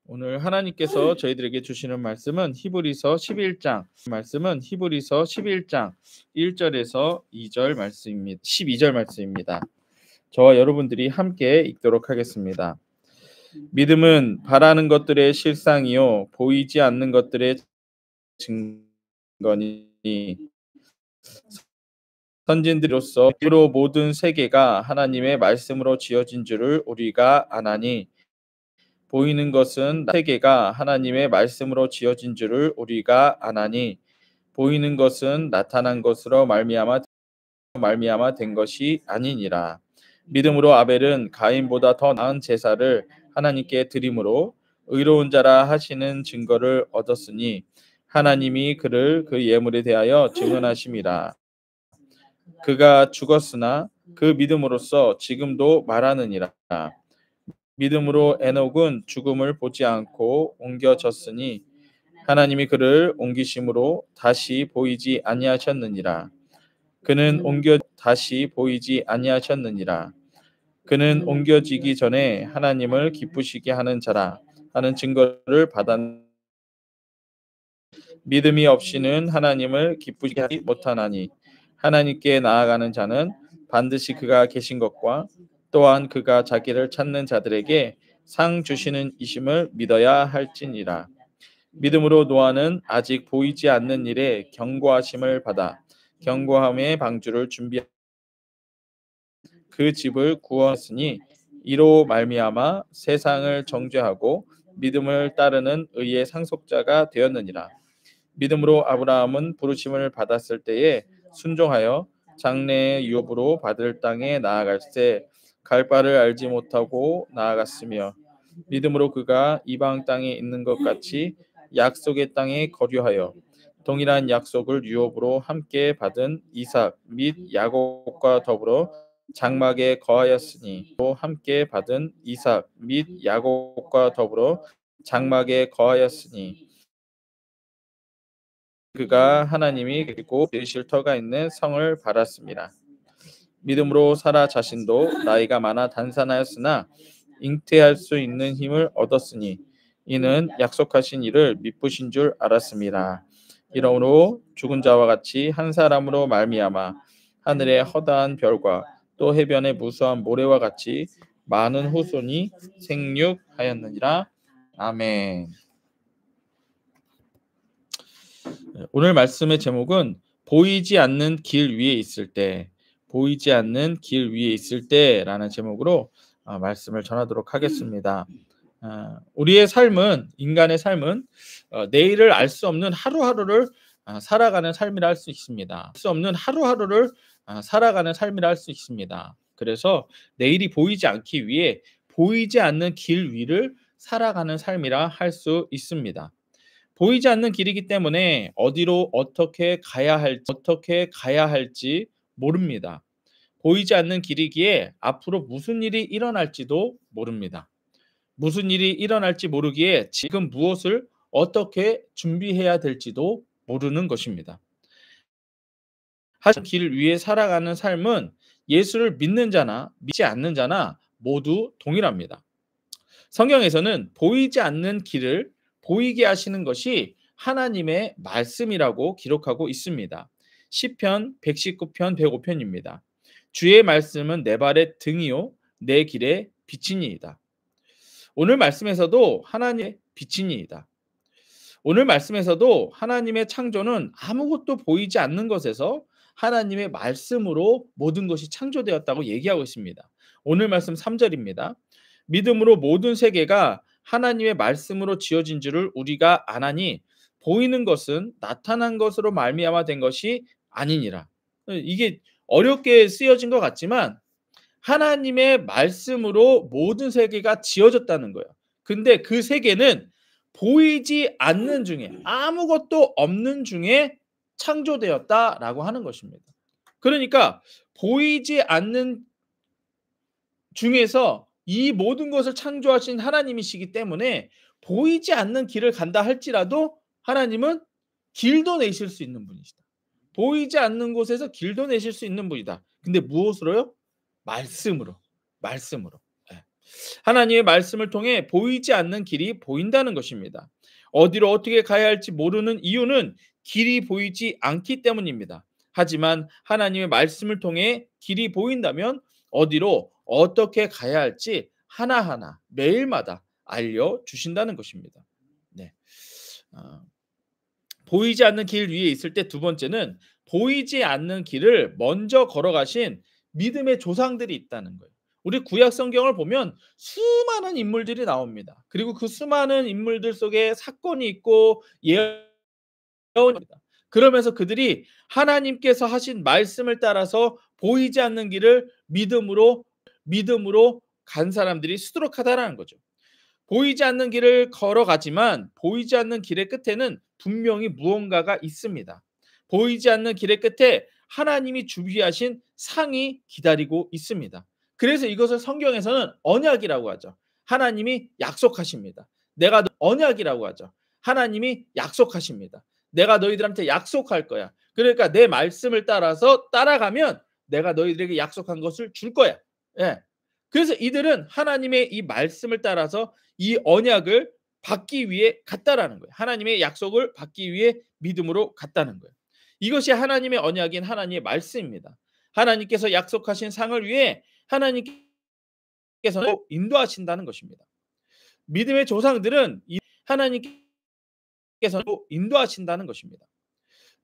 오늘 하나님께서 저희들에게 주시는 말씀은 히브리서 11장 1절에서 2절 말씀입니다. 12절 말씀입니다. 저와 여러분들이 함께 읽도록 하겠습니다. 믿음은 바라는 것들의 실상이요 보이지 않는 것들의 증거니 선진들로서 으로 모든 세계가 하나님의 말씀으로 지어진 줄을 우리가 아나니 보이는 것은 세계가 하나님의 말씀으로 지어진 줄을 우리가 아나니 보이는 것은 나타난 것으로 말미암아 된 것이 아니니라. 믿음으로 아벨은 가인보다 더 나은 제사를 하나님께 드림으로 의로운 자라 하시는 증거를 얻었으니 하나님이 그를 그 예물에 대하여 증언하심이라. 그가 죽었으나 그 믿음으로써 지금도 말하느니라. 믿음으로 에녹은 죽음을 보지 않고 옮겨졌으니 하나님이 그를 옮기심으로 다시 보이지 아니하셨느니라. 그는 옮겨지기 전에 하나님을 기쁘시게 하는 자라 하는 증거를 받았. 믿음이 없이는 하나님을 기쁘시게 하지 못하나니 하나님께 나아가는 자는 반드시 그가 계신 것과 또한 그가 자기를 찾는 자들에게 상 주시는 이심을 믿어야 할지니라. 믿음으로 노아는 아직 보이지 않는 일에 경고하심을 받아 경고함의 방주를 준비하 그 집을 구원했으니 이로 말미암아 세상을 정죄하고 믿음을 따르는 의의 상속자가 되었느니라. 믿음으로 아브라함은 부르심을 받았을 때에 순종하여 장래의 유업으로 받을 땅에 나아갈 때 갈 바를 알지 못하고 나아갔으며 믿음으로 그가 이방 땅에 있는 것 같이 약속의 땅에 거류하여 동일한 약속을 유업으로 함께 받은 이삭 및 야곱과 더불어 장막에 거하였으니 또 함께 받은 이삭 및 야곱과 더불어 장막에 거하였으니 그가 하나님이 그리고 쉴터가 있는 성을 받았습니다. 믿음으로 사라 자신도 나이가 많아 단산하였으나 잉태할 수 있는 힘을 얻었으니 이는 약속하신 이를 미쁘신 줄 알았습니다. 이러므로 죽은 자와 같이 한 사람으로 말미암아 하늘의 허다한 별과 또 해변의 무수한 모래와 같이 많은 후손이 생육하였느니라. 아멘. 오늘 말씀의 제목은 보이지 않는 길 위에 있을 때라는 제목으로 말씀을 전하도록 하겠습니다. 우리의 삶은 인간의 삶은 내일을 알 수 없는 하루하루를 살아가는 삶이라 할 수 있습니다. 그래서 내일이 보이지 않기 위해 보이지 않는 길 위를 살아가는 삶이라 할 수 있습니다. 보이지 않는 길이기 때문에 어디로 어떻게 가야 할지 모릅니다. 보이지 않는 길이기에 앞으로 무슨 일이 일어날지도 모릅니다. 무슨 일이 일어날지 모르기에 지금 무엇을 어떻게 준비해야 될지도 모르는 것입니다. 하지만 길 위에 살아가는 삶은 예수를 믿는 자나 믿지 않는 자나 모두 동일합니다. 성경에서는 보이지 않는 길을 보이게 하시는 것이 하나님의 말씀이라고 기록하고 있습니다. 시편 119편 105편입니다. 주의 말씀은 내 발의 등이요 내 길의 빛이니이다. 오늘 말씀에서도 하나님의 창조는 아무것도 보이지 않는 것에서 하나님의 말씀으로 모든 것이 창조되었다고 얘기하고 있습니다. 오늘 말씀 3절입니다. 믿음으로 모든 세계가 하나님의 말씀으로 지어진 줄을 우리가 아나니 보이는 것은 나타난 것으로 말미암아 된 것이 아니니라. 이게 어렵게 쓰여진 것 같지만 하나님의 말씀으로 모든 세계가 지어졌다는 거예요. 근데 그 세계는 보이지 않는 중에 아무것도 없는 중에 창조되었다라고 하는 것입니다. 그러니까 보이지 않는 중에서 이 모든 것을 창조하신 하나님이시기 때문에 보이지 않는 길을 간다 할지라도 하나님은 길도 내실 수 있는 분이시다. 보이지 않는 곳에서 길도 내실 수 있는 분이다. 근데 무엇으로요? 말씀으로. 예. 하나님의 말씀을 통해 보이지 않는 길이 보인다는 것입니다. 어디로 어떻게 가야 할지 모르는 이유는 길이 보이지 않기 때문입니다. 하지만 하나님의 말씀을 통해 길이 보인다면 어디로 어떻게 가야 할지 하나하나 매일마다 알려주신다는 것입니다. 네. 아, 보이지 않는 길 위에 있을 때 두 번째는 보이지 않는 길을 먼저 걸어가신 믿음의 조상들이 있다는 거예요. 우리 구약 성경을 보면 수많은 인물들이 나옵니다. 그리고 그 수많은 인물들 속에 사건이 있고 예언입니다. 그러면서 그들이 하나님께서 하신 말씀을 따라서 보이지 않는 길을 믿음으로 간 사람들이 수두룩하다라는 거죠. 보이지 않는 길을 걸어가지만 보이지 않는 길의 끝에는 분명히 무언가가 있습니다. 보이지 않는 길의 끝에 하나님이 준비하신 상이 기다리고 있습니다. 그래서 이것을 성경에서는 언약이라고 하죠. 하나님이 약속하십니다. 언약이라고 하죠. 하나님이 약속하십니다. 내가 너희들한테 약속할 거야. 그러니까 내 말씀을 따라서 따라가면 내가 너희들에게 약속한 것을 줄 거야. 예. 그래서 이들은 하나님의 이 말씀을 따라서 이 언약을 받기 위해 갔다라는 거예요. 하나님의 약속을 받기 위해 믿음으로 갔다는 거예요. 이것이 하나님의 언약인 하나님의 말씀입니다. 하나님께서 약속하신 상을 위해 하나님께서는 인도하신다는 것입니다. 믿음의 조상들은 하나님께서 인도하신다는 것입니다.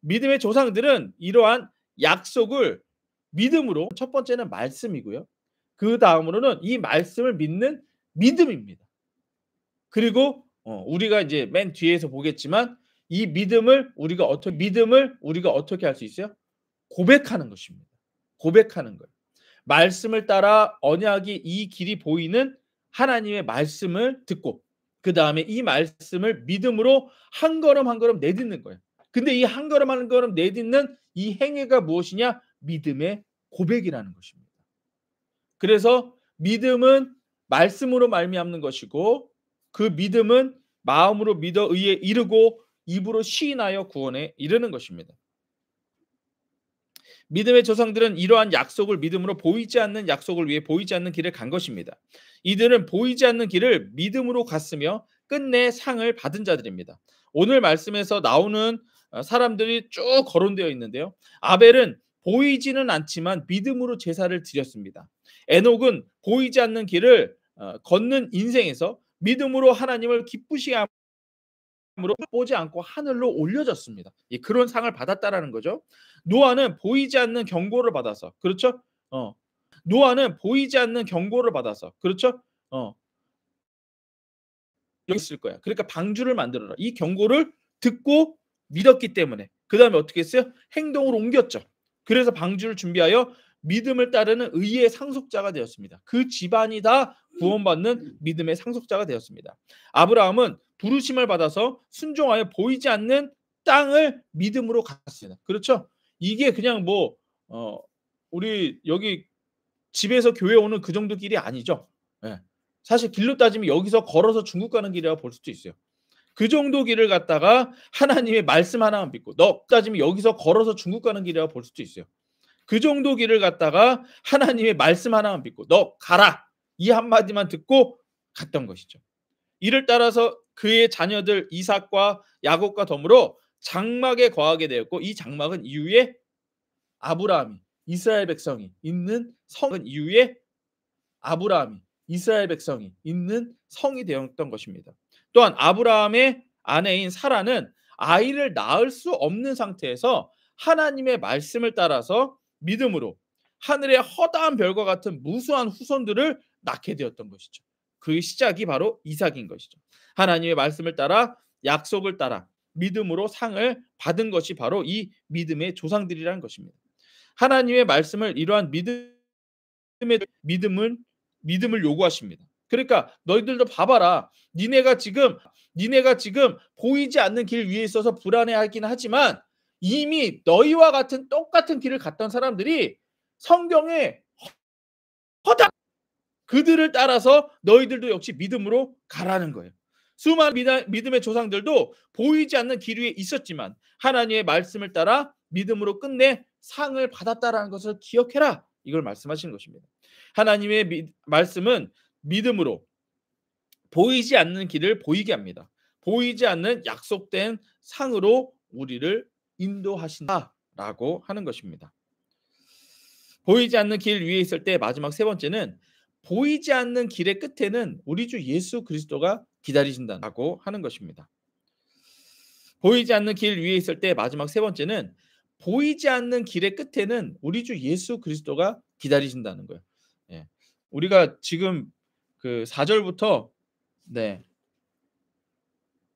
믿음의 조상들은 이러한 약속을 믿음으로, 첫 번째는 말씀이고요. 그 다음으로는 이 말씀을 믿는 믿음입니다. 그리고 우리가 이제 맨 뒤에서 보겠지만 이 믿음을 우리가 어떻게 할 수 있어요? 고백하는 것입니다. 고백하는 거예요. 말씀을 따라 언약이 이 길이 보이는 하나님의 말씀을 듣고 그다음에 이 말씀을 믿음으로 한 걸음 한 걸음 내딛는 거예요. 근데 이 한 걸음 한 걸음 내딛는 이 행위가 무엇이냐? 믿음의 고백이라는 것입니다. 그래서 믿음은 말씀으로 말미암는 것이고 그 믿음은 마음으로 믿어 의에 이르고 입으로 시인하여 구원에 이르는 것입니다. 믿음의 조상들은 이러한 약속을 믿음으로 보이지 않는 약속을 위해 보이지 않는 길을 간 것입니다. 이들은 보이지 않는 길을 믿음으로 갔으며 끝내 상을 받은 자들입니다. 오늘 말씀에서 나오는 사람들이 쭉 거론되어 있는데요. 아벨은 보이지는 않지만 믿음으로 제사를 드렸습니다. 에녹은 보이지 않는 길을 걷는 인생에서 믿음으로 하나님을 기쁘시게 함으로 보지 않고 하늘로 올려졌습니다. 그런 상을 받았다라는 거죠. 노아는 보이지 않는 경고를 받아서 그렇죠? 노아는 보이지 않는 경고를 받아서 그렇죠? 여기 있을 거야. 그러니까 방주를 만들어라. 이 경고를 듣고 믿었기 때문에 그다음에 어떻게 했어요? 행동으로 옮겼죠. 그래서 방주를 준비하여 믿음을 따르는 의의 상속자가 되었습니다. 그 집안이 다 구원받는 믿음의 상속자가 되었습니다. 아브라함은 부르심을 받아서 순종하여 보이지 않는 땅을 믿음으로 갔습니다. 그렇죠? 이게 그냥 우리 여기 집에서 교회 오는 그 정도 길이 아니죠. 예. 사실 길로 따지면 여기서 걸어서 중국 가는 길이라고 볼 수도 있어요. 그 정도 길을 갔다가 하나님의 말씀 하나만 믿고 따지면 여기서 걸어서 중국 가는 길이라고 볼 수도 있어요. 그 정도 길을 갔다가 하나님의 말씀 하나만 믿고 너 가라 이 한마디만 듣고 갔던 것이죠. 이를 따라서 그의 자녀들 이삭과 야곱과 더불어 장막에 거하게 되었고 이 장막은 이후에 아브라함이 이스라엘 백성이 있는 성은 이후에 아브라함이 이스라엘 백성이 있는 성이 되었던 것입니다. 또한 아브라함의 아내인 사라는 아이를 낳을 수 없는 상태에서 하나님의 말씀을 따라서 믿음으로 하늘의 허다한 별과 같은 무수한 후손들을 낳게 되었던 것이죠. 그 시작이 바로 이삭인 것이죠. 하나님의 말씀을 따라 약속을 따라 믿음으로 상을 받은 것이 바로 이 믿음의 조상들이라는 것입니다. 하나님의 말씀을 이러한 믿음을 요구하십니다. 그러니까 너희들도 봐봐라. 니네가 지금 보이지 않는 길 위에 있어서 불안해하긴 하지만 이미 너희와 같은 똑같은 길을 갔던 사람들이 성경에 허다 그들을 따라서 너희들도 역시 믿음으로 가라는 거예요. 수많은 믿음의 조상들도 보이지 않는 길 위에 있었지만 하나님의 말씀을 따라 믿음으로 끝내 상을 받았다라는 것을 기억해라. 이걸 말씀하시는 것입니다. 하나님의 말씀은 믿음으로 보이지 않는 길을 보이게 합니다. 보이지 않는 약속된 상으로 우리를 인도하신다라고 하는 것입니다. 보이지 않는 길 위에 있을 때 마지막 세 번째는 보이지 않는 길의 끝에는 우리 주 예수 그리스도가 기다리신다라고 하는 것입니다. 보이지 않는 길 위에 있을 때 마지막 세 번째는 보이지 않는 길의 끝에는 우리 주 예수 그리스도가 기다리신다는 거예요. 예. 우리가 지금 그 4절부터 네.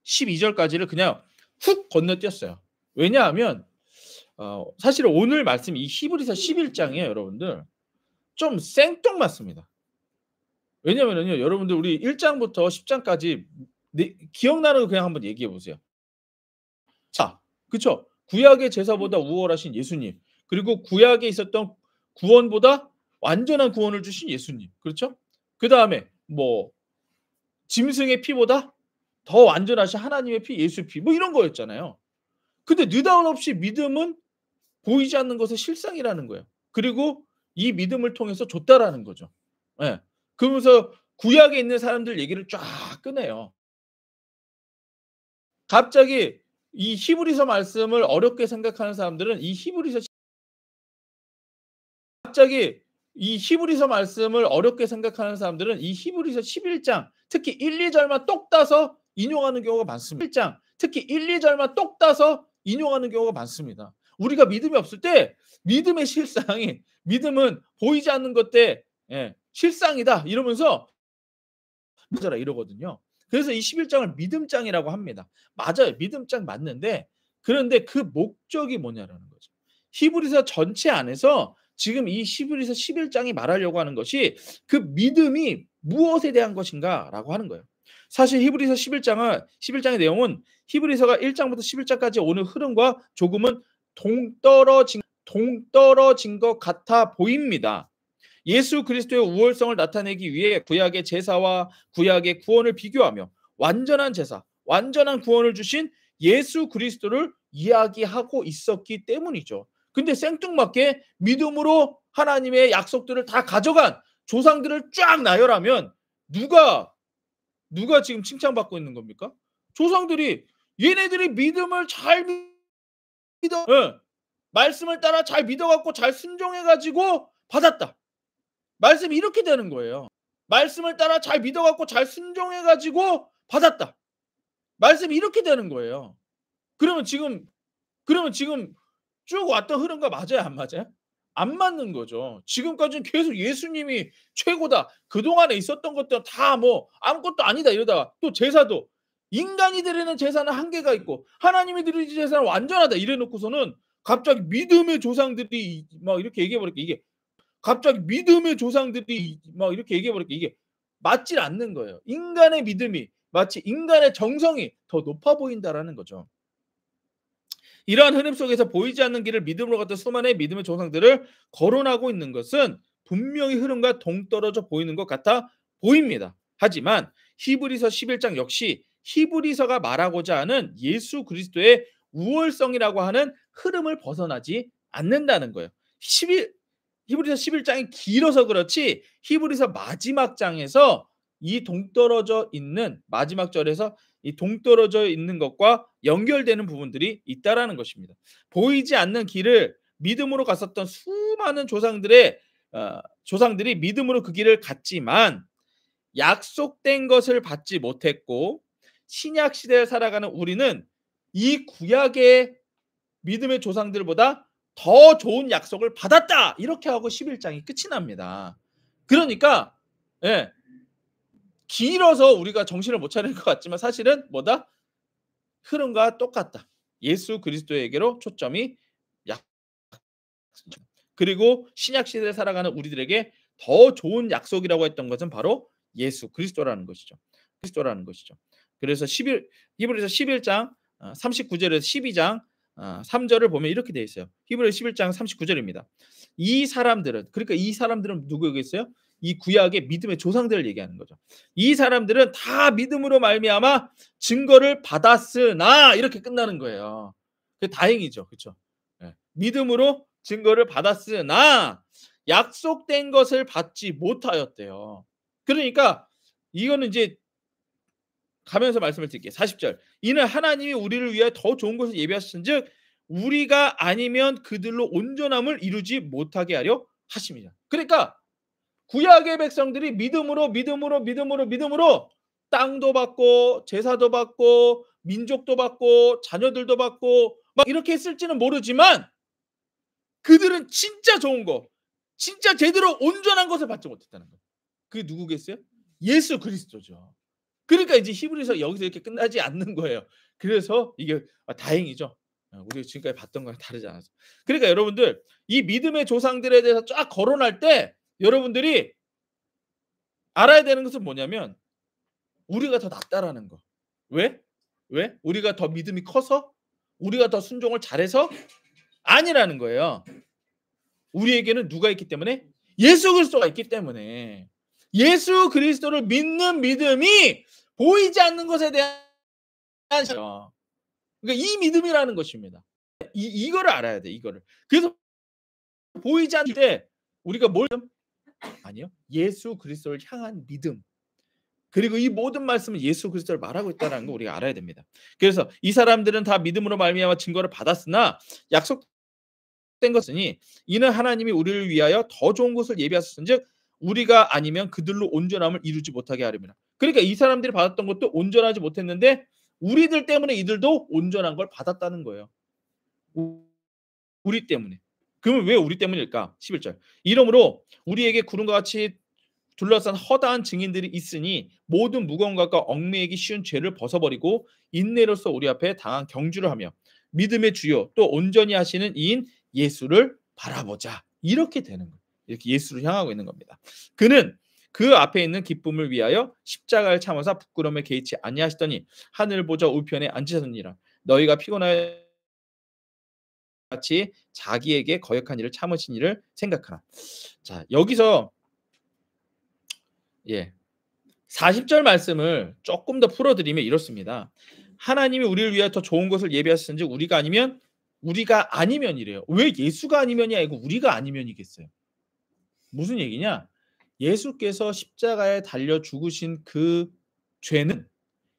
12절까지를 그냥 훅 건너뛰었어요. 왜냐하면 사실 오늘 말씀 이 히브리서 11장이에요, 여러분들. 좀 생뚱맞습니다. 왜냐면은요, 여러분들 우리 1 장부터 10 장까지 기억나는 거 그냥 한번 얘기해 보세요. 자, 그쵸? 구약의 제사보다 우월하신 예수님, 그리고 구약에 있었던 구원보다 완전한 구원을 주신 예수님. 그렇죠? 그다음에 뭐 짐승의 피보다 더 완전하신 하나님의 피, 예수의 피 뭐 이런 거였잖아요. 근데 느닷없이 믿음은 보이지 않는 것의 실상이라는 거예요. 그리고 이 믿음을 통해서 줬다라는 거죠. 예. 그러면서 구약에 있는 사람들 얘기를 쫙 꺼내요. 갑자기 이 히브리서 말씀을 어렵게 생각하는 사람들은 이 히브리서 갑자기 이 히브리서 말씀을 어렵게 생각하는 사람들은 이 히브리서 11장 특히 1-2 절만 똑 따서 인용하는 경우가 많습니다. 1장 특히 1-2 절만 똑 따서 인용하는 경우가 많습니다. 우리가 믿음이 없을 때 믿음의 실상이 믿음은 보이지 않는 것 때 예, 실상이다 이러면서 믿어라 이러거든요. 그래서 이 11장을 믿음장이라고 합니다. 맞아요. 믿음장 맞는데 그런데 그 목적이 뭐냐라는 거죠. 히브리서 전체 안에서 지금 이 히브리서 11장이 말하려고 하는 것이 그 믿음이 무엇에 대한 것인가라고 하는 거예요. 사실 히브리서 11장은 11장의 내용은 히브리서가 1 장부터 11 장까지 오는 흐름과 조금은 동떨어진 것 같아 보입니다. 예수 그리스도의 우월성을 나타내기 위해 구약의 제사와 구약의 구원을 비교하며 완전한 제사, 완전한 구원을 주신 예수 그리스도를 이야기하고 있었기 때문이죠. 근데 생뚱맞게 믿음으로 하나님의 약속들을 다 가져간 조상들을 쫙 나열하면 누가 지금 칭찬받고 있는 겁니까? 조상들이 얘네들이 믿음을 잘 믿어 예. 말씀을 따라 잘 믿어 갖고 잘 순종해 가지고 받았다. 말씀이 이렇게 되는 거예요. 말씀을 따라 잘 믿어 갖고 잘 순종해 가지고 받았다. 말씀이 이렇게 되는 거예요. 그러면 지금 쭉 왔던 흐름과 맞아요, 안 맞아요? 안 맞는 거죠. 지금까지는 계속 예수님이 최고다. 그동안에 있었던 것들 다 뭐 아무것도 아니다 이러다가 또 제사도 인간이 드리는 제사는 한계가 있고 하나님이 드리는 제사는 완전하다 이래 놓고서는 갑자기 믿음의 조상들이 막 이렇게 얘기해 버리니까 이게 갑자기 믿음의 조상들이 막 이렇게 얘기해 버리니까 이게 맞질 않는 거예요. 인간의 믿음이 마치 인간의 정성이 더 높아 보인다라는 거죠. 이러한 흐름 속에서 보이지 않는 길을 믿음으로 걷던 수많은 믿음의 조상들을 거론하고 있는 것은 분명히 흐름과 동떨어져 보이는 것 같아 보입니다. 하지만 히브리서 11장 역시 히브리서가 말하고자 하는 예수 그리스도의 우월성이라고 하는 흐름을 벗어나지 않는다는 거예요. 11 히브리서 11장이 길어서 그렇지 히브리서 마지막 장에서 이 동떨어져 있는 마지막 절에서 이 동떨어져 있는 것과 연결되는 부분들이 있다라는 것입니다. 보이지 않는 길을 믿음으로 갔었던 수많은 조상들이 믿음으로 그 길을 갔지만 약속된 것을 받지 못했고 신약 시대를 살아가는 우리는 이 구약의 믿음의 조상들보다 더 좋은 약속을 받았다. 이렇게 하고 11장이 끝이 납니다. 그러니까 예. 길어서 우리가 정신을 못 차릴 것 같지만 사실은 뭐다? 흐름과 똑같다. 예수 그리스도에게로 초점이 약 그리고 신약 시대를 살아가는 우리들에게 더 좋은 약속이라고 했던 것은 바로 예수 그리스도라는 것이죠. 그리스도라는 것이죠. 그래서 11 히브리서 11장 39 절에서 12장 3 절을 보면 이렇게 되어 있어요. 히브리서 11장 39 절입니다. 이 사람들은 그러니까 이 사람들은 누구겠어요? 이 구약의 믿음의 조상들을 얘기하는 거죠. 이 사람들은 다 믿음으로 말미암아 증거를 받았으나 이렇게 끝나는 거예요. 그 다행이죠. 그렇죠? 예. 믿음으로 증거를 받았으나 약속된 것을 받지 못하였대요. 그러니까 이거는 이제 가면서 말씀을 드릴게요. 40절. 이는 하나님이 우리를 위하여 더 좋은 것을 예비하셨은즉 우리가 아니면 그들로 온전함을 이루지 못하게 하려 하심이라. 그러니까 구약의 백성들이 믿음으로 땅도 받고 제사도 받고 민족도 받고 자녀들도 받고 막 이렇게 했을지는 모르지만 그들은 진짜 좋은 거, 진짜 제대로 온전한 것을 받지 못했다는 거예요. 그게 누구겠어요? 예수 그리스도죠. 그러니까 이제 히브리서 여기서 이렇게 끝나지 않는 거예요. 그래서 이게 다행이죠. 우리가 지금까지 봤던 거랑 다르지 않아서. 그러니까 여러분들 이 믿음의 조상들에 대해서 쫙 거론할 때 여러분들이 알아야 되는 것은 뭐냐면 우리가 더 낫다라는 거. 왜? 왜? 우리가 더 믿음이 커서? 우리가 더 순종을 잘해서? 아니라는 거예요. 우리에게는 누가 있기 때문에? 예수 그리스도가 있기 때문에. 예수 그리스도를 믿는 믿음이 보이지 않는 것에 대한 그러니까 이 믿음이라는 것입니다. 이거를 알아야 돼. 이거를. 그래서 보이지 않을 때 우리가 뭘 아니요. 예수 그리스도를 향한 믿음. 그리고 이 모든 말씀은 예수 그리스도를 말하고 있다는 거 우리가 알아야 됩니다. 그래서 이 사람들은 다 믿음으로 말미암아 증거를 받았으나 약속된 것이니 이는 하나님이 우리를 위하여 더 좋은 것을 예비하셨은즉 우리가 아니면 그들로 온전함을 이루지 못하게 하려니라. 그러니까 이 사람들이 받았던 것도 온전하지 못했는데 우리들 때문에 이들도 온전한 걸 받았다는 거예요. 우리 때문에. 그러면 왜 우리 때문일까? 11절. 이러므로 우리에게 구름과 같이 둘러싼 허다한 증인들이 있으니 모든 무거운 것과 얽매이기 쉬운 죄를 벗어버리고 인내로서 우리 앞에 당한 경주를 하며 믿음의 주요 또 온전히 하시는 이인 예수를 바라보자. 이렇게 되는 거예요. 이렇게 예수를 향하고 있는 겁니다. 그는 그 앞에 있는 기쁨을 위하여 십자가를 참으사 부끄러움에 개의치 아니하시더니 하늘 보좌 우편에 앉으셨느니라. 너희가 피곤하여 같이 자기에게 거역한 일을 참으신 일을 생각하라. 자, 여기서 40절 말씀을 조금 더 풀어드리면 이렇습니다. 하나님이 우리를 위하여 더 좋은 것을 예비하셨은즉 우리가 아니면이래요. 왜 예수가 아니면이 아니고 우리가 아니면이겠어요? 무슨 얘기냐? 예수께서 십자가에 달려 죽으신 그 죄는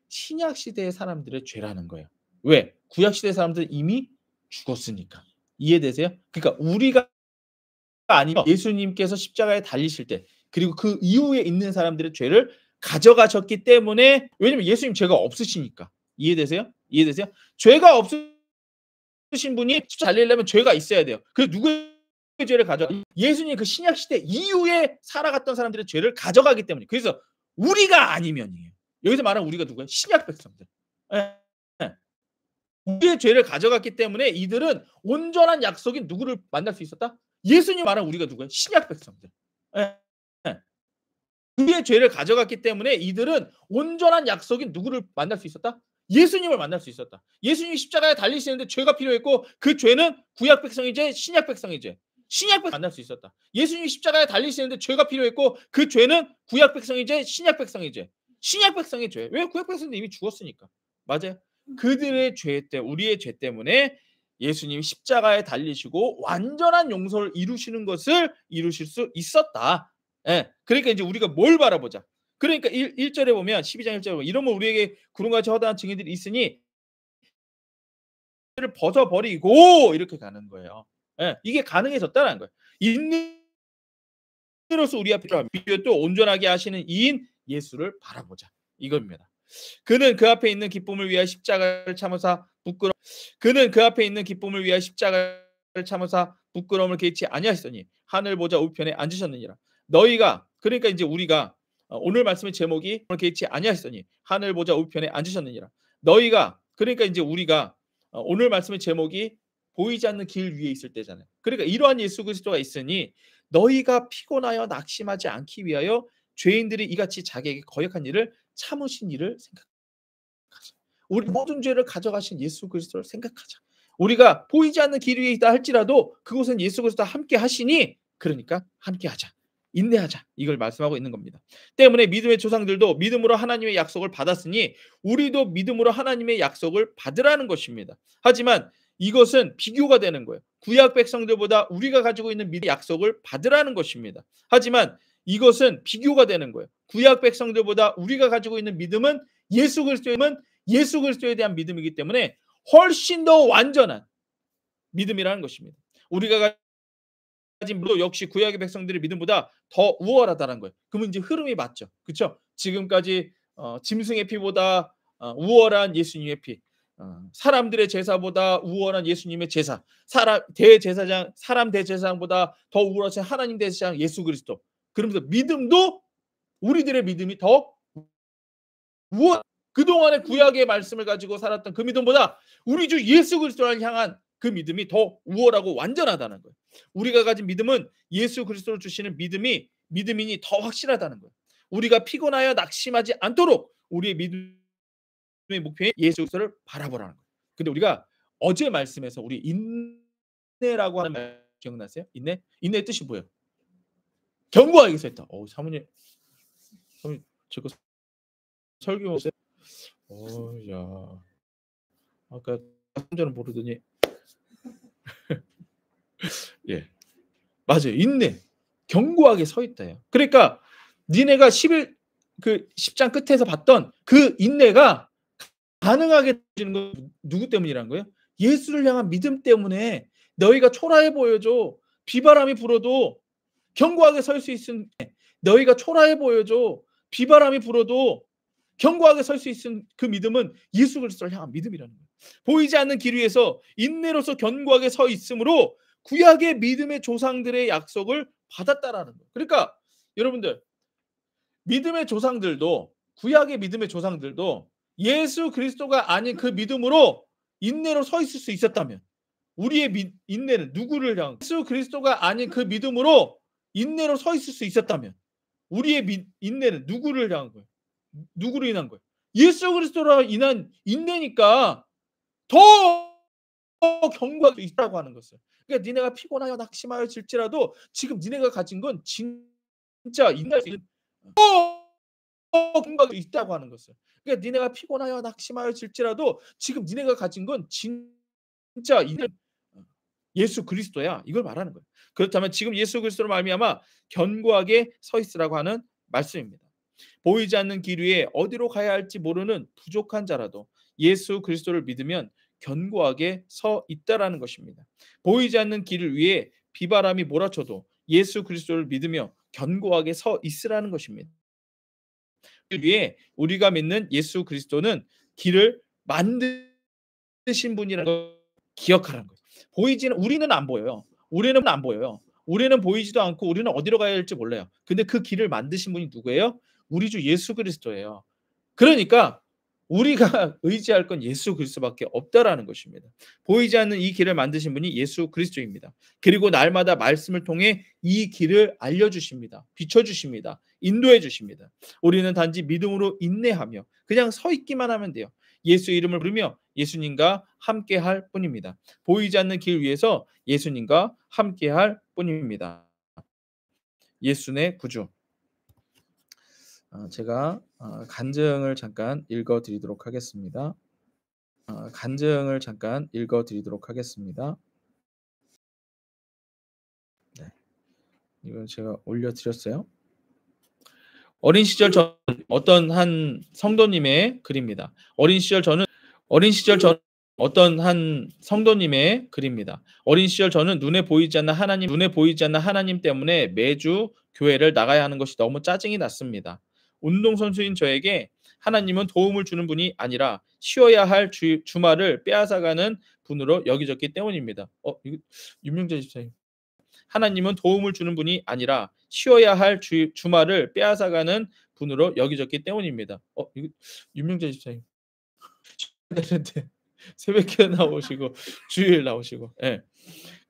신약 시대의 사람들의 죄라는 거예요. 왜? 구약 시대 사람들은 이미 죽었으니까. 이해되세요? 그러니까 우리가 아니면 예수님께서 십자가에 달리실 때 그리고 그 이후에 있는 사람들의 죄를 가져가셨기 때문에 왜냐면 예수님 죄가 없으시니까. 이해되세요? 이해되세요? 죄가 없으신 분이 십자가 달리려면 죄가 있어야 돼요. 그래서 누구의 죄를 예수님 그 신약 시대 이후에 살아갔던 사람들의 죄를 가져가기 때문에. 그래서 우리가 아니면이에요. 여기서 말하는 우리가 누구예요? 신약 백성들. 우리의 죄를 가져갔기 때문에 이들은 온전한 약속인 누구를 만날 수 있었다? 예수님 말하는 우리가 누구예요? 신약 백성들. 우리의 죄를 가져갔기 때문에 이들은 온전한 약속인 누구를 만날 수 있었다? 예수님을 만날 수 있었다. 예수님이 십자가에 달리시는데 죄가 필요했고 그 죄는 구약 백성의 죄, 신약 백성의 죄. 신약 백성 만날 수 있었다. 예수님이 십자가에 달리시는데 죄가 필요했고 그 죄는 구약 백성의 죄, 신약 백성의 죄. 신약 백성의 죄. 왜? 구약 백성들 이미 죽었으니까. 맞아요. 그들의 죄 때문에 우리의 죄 때문에 예수님이 십자가에 달리시고 완전한 용서를 이루실 수 있었다. 그러니까 이제 우리가 뭘 바라보자. 그러니까 1절에 보면 12장 1절에 보면 이러면 우리에게 구름같이 허다한 증인들이 있으니 를 벗어버리고 이렇게 가는 거예요. 이게 가능해졌다는 거예요. 인내로서 우리 앞에 또 온전하게 하시는 이인 예수를 바라보자. 이겁니다. 그는 그 앞에 있는 기쁨을 위하여 십자가를 참으사 부끄러움을 개의치 아니하시더니 하늘 보좌 우편에 앉으셨느니라. 너희가 그러니까 이제 우리가 오늘 말씀의 제목이 개의치 아니하시더니 하늘 보좌 우편에 앉으셨느니라. 너희가 그러니까 이제 우리가 오늘 말씀의 제목이 보이지 않는 길 위에 있을 때잖아요. 그러니까 이러한 예수 그리스도가 있으니 너희가 피곤하여 낙심하지 않기 위하여 죄인들이 이같이 자기에게 거역한 일을 참으신 일을 생각하자. 우리 모든 죄를 가져가신 예수 그리스도를 생각하자. 우리가 보이지 않는 길 위에 있다 할지라도 그곳은 예수 그리스도와 함께 하시니 그러니까 함께 하자. 인내하자. 이걸 말씀하고 있는 겁니다. 때문에 믿음의 조상들도 믿음으로 하나님의 약속을 받았으니 우리도 믿음으로 하나님의 약속을 받으라는 것입니다. 하지만 이것은 비교가 되는 거예요. 구약 백성들보다 우리가 가지고 있는 믿음의 약속을 받으라는 것입니다. 하지만 이것은 비교가 되는 거예요. 구약 백성들보다 우리가 가지고 있는 믿음은 예수 그리스도에 대한 믿음이기 때문에 훨씬 더 완전한 믿음이라는 것입니다. 우리가 가진 믿음도 역시 구약의 백성들의 믿음보다 더 우월하다는 거예요. 그러면 이제 흐름이 맞죠. 그렇죠? 지금까지 짐승의 피보다 우월한 예수님의 피, 사람들의 제사보다 우월한 예수님의 제사, 사람 대제사장보다 더 우월하신 하나님 대제사장 예수 그리스도. 그러면서 믿음도 우리들의 믿음이 더 우월. 그동안의 구약의 말씀을 가지고 살았던 그 믿음보다 우리 주 예수 그리스도를 향한 그 믿음이 더 우월하고 완전하다는 거예요. 우리가 가진 믿음은 예수 그리스도를 주시는 믿음이니 더 확실하다는 거예요. 우리가 피곤하여 낙심하지 않도록 우리의 믿음의 목표인 예수 그리스도를 바라보라는 거예요. 근데 우리가 어제 말씀에서 우리 인내라고 하는 말 기억나세요? 인내의 뜻이 뭐예요? 견고하게 서 있다. 사모님 저거 설교 오세요? 야. 아까 3절은 모르더니 예. 맞아요. 인내. 견고하게 서 있다예요. 그러니까 니네가 10장 끝에서 봤던 그 인내가 가능하게 되는 건 누구 때문이란 거예요? 예수를 향한 믿음 때문에 너희가 초라해 보여도 비바람이 불어도 견고하게 설 수 있은 너희가 초라해 보여도 비바람이 불어도 견고하게 설 수 있는 그 믿음은 예수 그리스도를 향한 믿음이라는 거예요. 보이지 않는 길 위에서 인내로서 견고하게 서 있으므로 구약의 믿음의 조상들의 약속을 받았다라는 거예요. 그러니까 여러분들 믿음의 조상들도 구약의 믿음의 조상들도 예수 그리스도가 아닌 그 믿음으로 인내로 서 있을 수 있었다면 우리의 인내는 누구를 향한 예수 그리스도가 아닌 그 믿음으로 인내로 서 있을 수 있었다면 우리의 인내는 누구를 향한 거예요? 누구로 인한 거예요? 예수 그리스도로 인한 인내니까 더 견고하게 있다고 하는 것을. 그러니까 니네가 피곤하여 낙심하여 질지라도 지금 니네가 가진 건 진짜 인내할 수 있는 더 견고하게 있다고 하는 것을. 그러니까 니네가 피곤하여 낙심하여 질지라도 지금 니네가 가진 건 진짜 예수 그리스도야. 이걸 말하는 거예요. 그렇다면 지금 예수 그리스도로 말미암아 견고하게 서 있으라고 하는 말씀입니다. 보이지 않는 길 위에 어디로 가야 할지 모르는 부족한 자라도 예수 그리스도를 믿으면 견고하게 서 있다라는 것입니다. 보이지 않는 길을 위해 비바람이 몰아쳐도 예수 그리스도를 믿으며 견고하게 서 있으라는 것입니다. 그 위에 우리가 믿는 예수 그리스도는 길을 만드신 분이라는 걸 기억하라는 거예요. 우리는 안 보여요. 우리는 보이지도 않고 우리는 어디로 가야 할지 몰라요. 근데 그 길을 만드신 분이 누구예요? 우리 주 예수 그리스도예요. 그러니까 우리가 의지할 건 예수 그리스도밖에 없다라는 것입니다. 보이지 않는 이 길을 만드신 분이 예수 그리스도입니다. 그리고 날마다 말씀을 통해 이 길을 알려주십니다. 비춰주십니다. 인도해 주십니다. 우리는 단지 믿음으로 인내하며 그냥 서 있기만 하면 돼요. 예수 이름을 부르며 예수님과 함께할 뿐입니다. 보이지 않는 길 위에서 예수님과 함께할 뿐입니다. 예수의 구주. 제가 간증을 잠깐 읽어드리도록 하겠습니다. 네, 이건 제가 올려드렸어요. 어린 시절 전 어떤 한 성도님의 글입니다. 어린 시절 저는 눈에 보이지 않는 하나님 때문에 매주 교회를 나가야 하는 것이 너무 짜증이 났습니다. 운동선수인 저에게 하나님은 도움을 주는 분이 아니라 쉬어야 할 주말을 빼앗아가는 분으로 여기졌기 때문입니다. 이거 윤명재 집사님. 하나님은 도움을 주는 분이 아니라 쉬어야 할 주말을 빼앗아가는 분으로 여기졌기 때문입니다. 이거 윤명재 집사님. 새벽에 나오시고 주일 나오시고. 예.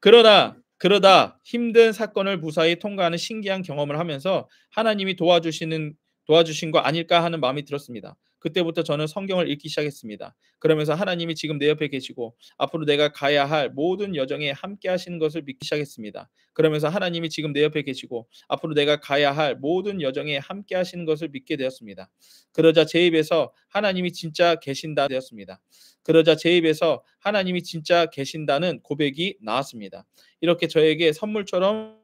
그러다 힘든 사건을 무사히 통과하는 신기한 경험을 하면서 하나님이 도와주신 거 아닐까 하는 마음이 들었습니다. 그때부터 저는 성경을 읽기 시작했습니다. 그러면서 하나님이 지금 내 옆에 계시고 앞으로 내가 가야 할 모든 여정에 함께 하시는 것을 믿기 시작했습니다. 그러면서 하나님이 지금 내 옆에 계시고 앞으로 내가 가야 할 모든 여정에 함께 하시는 것을 믿게 되었습니다. 그러자 제 입에서 하나님이 진짜 계신다는 고백이 나왔습니다. 이렇게 저에게 선물처럼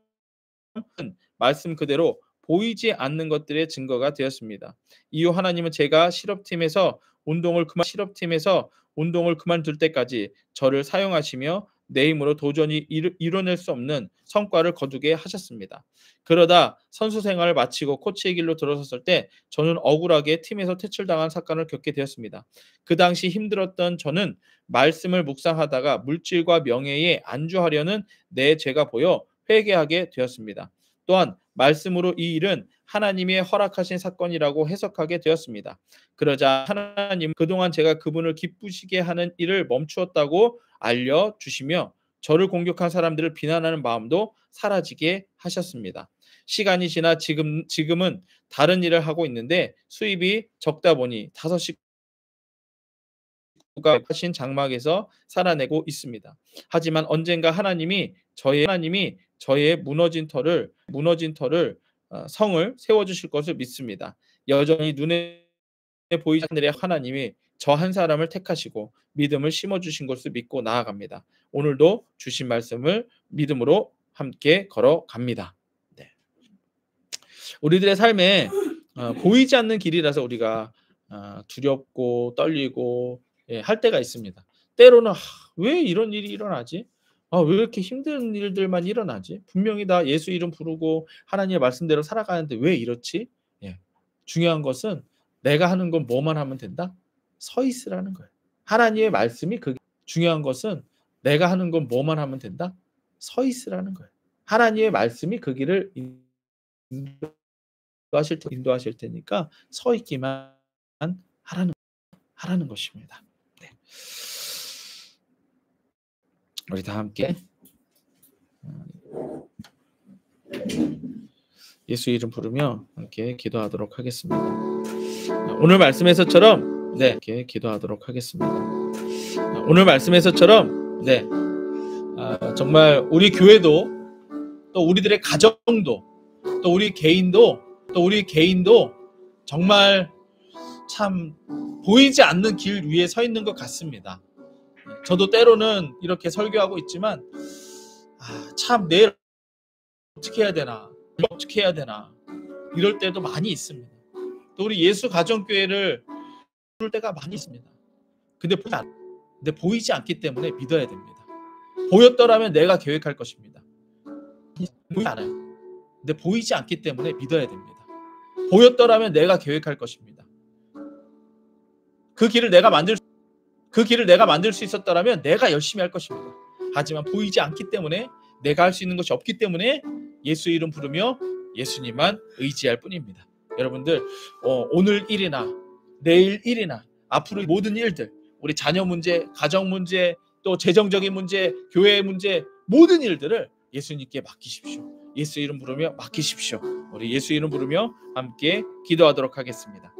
말씀 그대로 보이지 않는 것들의 증거가 되었습니다. 이후 하나님은 제가 실업팀에서 운동을 그만둘 때까지 저를 사용하시며 내 힘으로 도저히 이뤄낼 수 없는 성과를 거두게 하셨습니다. 그러다 선수 생활을 마치고 코치의 길로 들어섰을 때 저는 억울하게 팀에서 퇴출당한 사건을 겪게 되었습니다. 그 당시 힘들었던 저는 말씀을 묵상하다가 물질과 명예에 안주하려는 내 죄가 보여 회개하게 되었습니다. 또한 말씀으로 이 일은 하나님이 허락하신 사건이라고 해석하게 되었습니다. 그러자 하나님 그동안 제가 그분을 기쁘시게 하는 일을 멈추었다고 알려주시며 저를 공격한 사람들을 비난하는 마음도 사라지게 하셨습니다. 시간이 지나 지금은 다른 일을 하고 있는데 수입이 적다 보니 5식구가 하신 장막에서 살아내고 있습니다. 하지만 언젠가 하나님이 저의 무너진 터를 성을 세워주실 것을 믿습니다. 여전히 눈에 보이지 않는 하나님이 저 한 사람을 택하시고 믿음을 심어주신 것을 믿고 나아갑니다. 오늘도 주신 말씀을 믿음으로 함께 걸어갑니다. 네. 우리들의 삶에 보이지 않는 길이라서 우리가 두렵고 떨리고 할 때가 있습니다. 때로는 왜 이런 일이 일어나지? 왜 이렇게 힘든 일들만 일어나지? 분명히 다 예수 이름 부르고 하나님의 말씀대로 살아가는데 왜 이렇지? 중요한 것은 내가 하는 건 뭐만 하면 된다? 서 있으라는 거예요. 하나님의 말씀이 중요한 것은 내가 하는 건 뭐만 하면 된다? 서 있으라는 거예요. 하나님의 말씀이 그 길을 인도하실 테니까 서 있기만 하라는 것입니다. 네. 우리 다 함께 예수 이름 부르며 함께 기도하도록 하겠습니다. 오늘 말씀에서처럼 이렇게 기도하도록 하겠습니다. 오늘 말씀에서처럼 정말 우리 교회도 또 우리들의 가정도 또 우리 개인도 정말 참 보이지 않는 길 위에 서 있는 것 같습니다. 저도 때로는 이렇게 설교하고 있지만 참 내일 어떻게 해야 되나 이럴 때도 많이 있습니다. 또 우리 예수 가정교회를 부를 때가 많이 있습니다. 근데 보이지 않기 때문에 믿어야 됩니다. 보였더라면 내가 계획할 것입니다. 보이지 않아요. 근데 보이지 않기 때문에 믿어야 됩니다. 보였더라면 내가 계획할 것입니다. 그 길을 내가 만들 수 있었더라면 내가 열심히 할 것입니다. 하지만 보이지 않기 때문에 내가 할 수 있는 것이 없기 때문에 예수 이름 부르며 예수님만 의지할 뿐입니다. 여러분들 오늘 일이나 내일 일이나 앞으로 모든 일들 우리 자녀 문제, 가정 문제, 또 재정적인 문제, 교회 문제 모든 일들을 예수님께 맡기십시오. 예수 이름 부르며 맡기십시오. 우리 예수 이름 부르며 함께 기도하도록 하겠습니다.